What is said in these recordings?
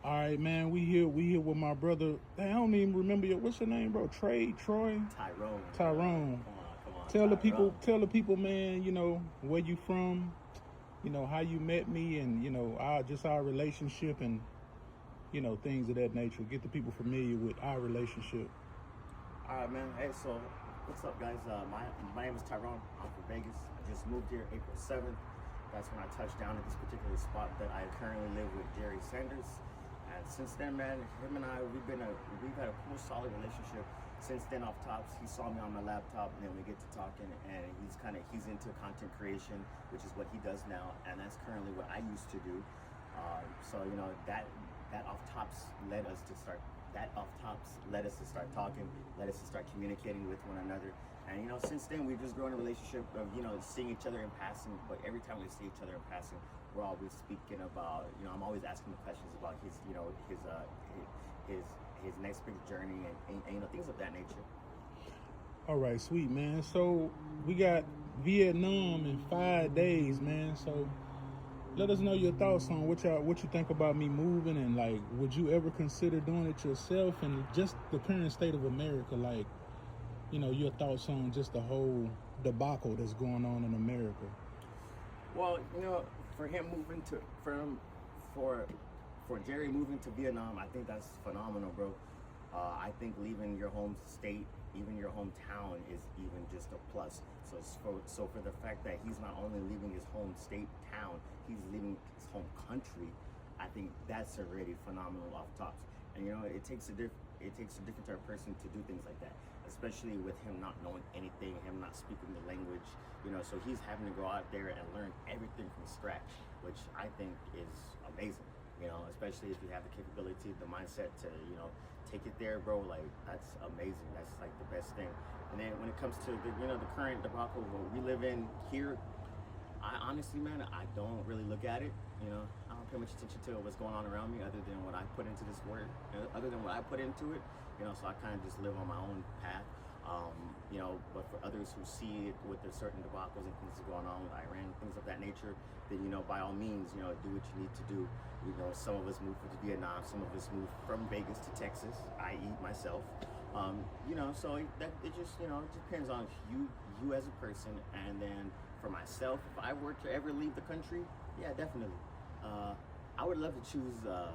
All right, man. We here with my brother. Hey, I don't even remember what's your name, bro. Troy, Tyrone. Tyrone. Come on, Tell the Tyrone. people, man. Where you from. How you met me, and our relationship, and things of that nature. Get the people familiar with our relationship. All right, man. Hey, so what's up, guys? My name is Tyrone. I'm from Vegas. I just moved here April 7th. That's when I touched down at this particular spot that I currently live with Jerry Sanders. And since then, man, him and I, we've had a cool, solid relationship. Since then, off tops, he saw me on my laptop, and then we get to talking. And he's into content creation, which is what he does now, and that's currently what I used to do. So that off tops led us to start. That off tops led us to start talking, led us to start communicating with one another. And since then we've just grown a relationship of seeing each other in passing. But every time we see each other in passing, we're always speaking about I'm always asking him questions about his next big journey and things of that nature. All right, sweet, man. So we got Vietnam in 5 days, man. So let us know your thoughts on what you think about me moving, and like, would you ever consider doing it yourself? And just the current state of America, like, your thoughts on just the whole debacle that's going on in America. Well, for him moving for Jerry moving to Vietnam, I think that's phenomenal, bro. I think leaving your home state, even your hometown, is even just a plus. So for the fact that he's not only leaving his home state town, he's leaving his home country, I think that's already phenomenal off tops. And it takes a different type of person to do things like that, especially with him not knowing anything, him not speaking the language. So he's having to go out there and learn everything from scratch, which I think is amazing. Especially if you have the capability, the mindset to, take it there, bro. Like, that's amazing. That's like the best thing. And then when it comes to the current debacle we live in here, I honestly, man, I don't really look at it. I don't pay much attention to what's going on around me, other than what I put into this work, other than what I put into it. So I kind of just live on my own path. But for others who see it with the certain debacles and things going on with Iran, things of that nature, then by all means, do what you need to do. Some of us moved to Vietnam, some of us moved from Vegas to Texas, i.e. myself. So it just it depends on you as a person. And then for myself, if I were to ever leave the country, yeah, definitely. I would love to choose a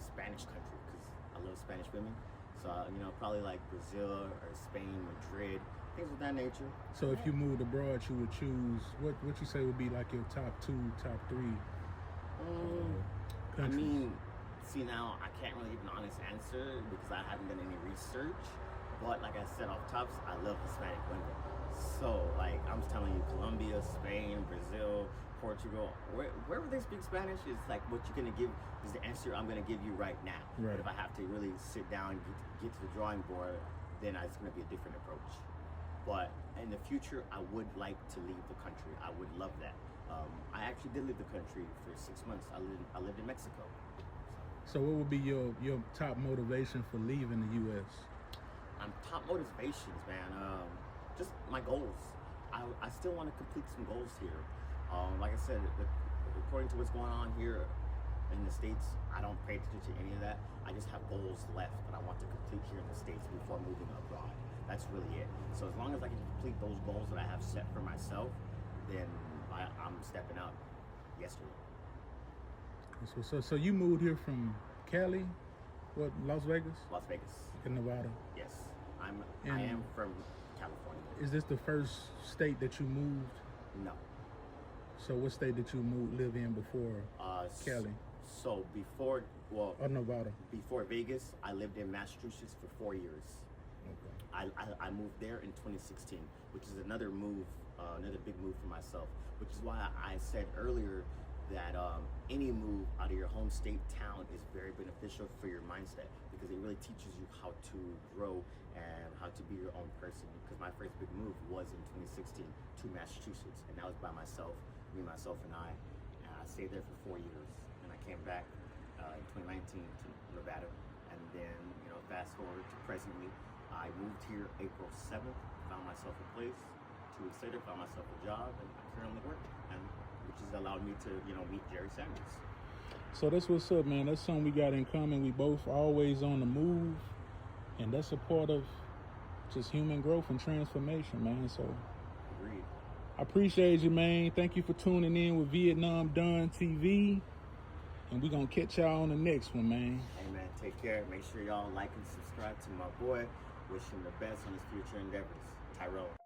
Spanish country, because I love Spanish women. So, probably like Brazil or Spain, Madrid, things of that nature. So if you moved abroad, you would choose, what you say would be like your top 2, top 3 countries? I mean, see, now I can't really give an honest answer because I haven't done any research. But like I said off tops, I love Hispanic women. So, like, I'm just telling you, Colombia, Spain, Brazil, Portugal, wherever they speak Spanish is like what you're gonna give is the answer I'm gonna give you right now. Right. But if I have to really sit down, get to the drawing board, then it's gonna be a different approach. But in the future, I would like to leave the country. I would love that. I actually did leave the country for 6 months. I lived in Mexico. So what would be your top motivation for leaving the U.S.? Top motivations, man. Just my goals. I still want to complete some goals here. Like I said, according to what's going on here in the States, I don't pay attention to any of that. I just have goals left that I want to complete here in the States before moving abroad. That's really it. So as long as I can complete those goals that I have set for myself, then I'm stepping out yesterday. So you moved here from Cali? What, Las Vegas? Las Vegas. In Nevada? Yes. I am from California. Is this the first state that you moved? No. So what state did you live in before Cali? So before, Nevada. Before Vegas, I lived in Massachusetts for 4 years. Okay. I moved there in 2016, which is another big move for myself, which is why I said earlier that any move out of your home state town is very beneficial for your mindset, because it really teaches you how to grow and how to be your own person. Because my first big move was in 2016 to Massachusetts, and that was by myself, myself and I stayed there for 4 years, and I came back in 2019 to Nevada. And then, fast forward to presently, I moved here April 7th, found myself a place. 2 weeks later, found myself a job, and I currently work, and which has allowed me to, meet Jerry Sanders. So that's what's up, man. That's something we got in common. We both always on the move, and that's a part of just human growth and transformation, man. So Agreed. I appreciate you, man. Thank you for tuning in with Vietnam Done TV. And we're going to catch y'all on the next one, man. Hey, man, take care. Make sure y'all like and subscribe to my boy. Wish him the best on his future endeavors. Tyrone.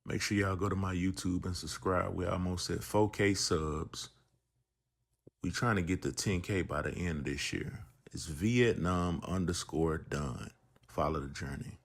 Make sure y'all go to my YouTube and subscribe. We're almost at 4K subs. We trying to get to 10K by the end of this year. It's Vietnam_done. Follow the journey.